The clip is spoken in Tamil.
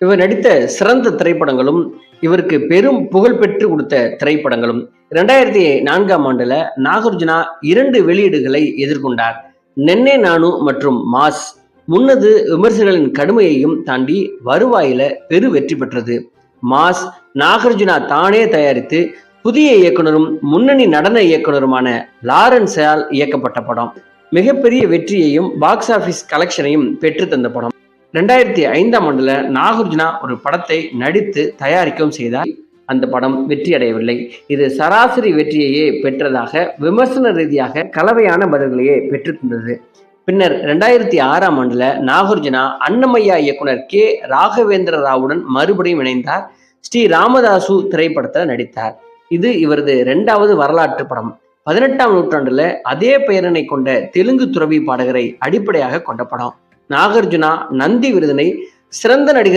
இவர் நடித்த சிறந்த திரைப்படங்களும் இவருக்கு பெரும் புகழ் பெற்று கொடுத்த திரைப்படங்களும். 2004ஆம் ஆண்டுல நாகார்ஜுனா 2 வெளியீடுகளை எதிர்கொண்டார். நென்னே நானு மற்றும் மாஸ் முன்னது விமர்சகர்களின் கடுமையையும் தாண்டி வருவாயில பெரு வெற்றி பெற்றது. மாஸ் நாகார்ஜுனா தானே தயாரித்து புதிய இயக்குனரும் முன்னணி நடன இயக்குனருமான லாரன்ஸால் இயக்கப்பட்ட படம். மிகப்பெரிய வெற்றியையும் பாக்ஸ் ஆபீஸ் கலெக்ஷனையும் பெற்று தந்த படம். 2005ஆம் ஆண்டுல நாகார்ஜுனா ஒரு படத்தை நடித்து தயாரிக்கவும் செய்தார். அந்த படம் வெற்றி அடையவில்லை. இது சராசரி வெற்றியையே பெற்றதாக விமர்சன ரீதியாக கலவையான பதில்களையே பெற்று தந்தது. பின்னர் 2006ஆம் ஆண்டுல நாகார்ஜுனா அன்னமையா இயக்குனர் கே ராகவேந்திர ராவுடன் மறுபடியும் இணைந்தார். ஸ்ரீ ராமதாசு திரைப்படத்தில் நடித்தார். இது இவரது 2வது வரலாற்று படம். 18ஆம் நூற்றாண்டுல அதே பெயரினை கொண்ட தெலுங்கு துறவி பாடகரை அடிப்படையாக கொண்ட படம். நாகார்ஜுனா நந்தி விருதினை சிறந்த நடிகர்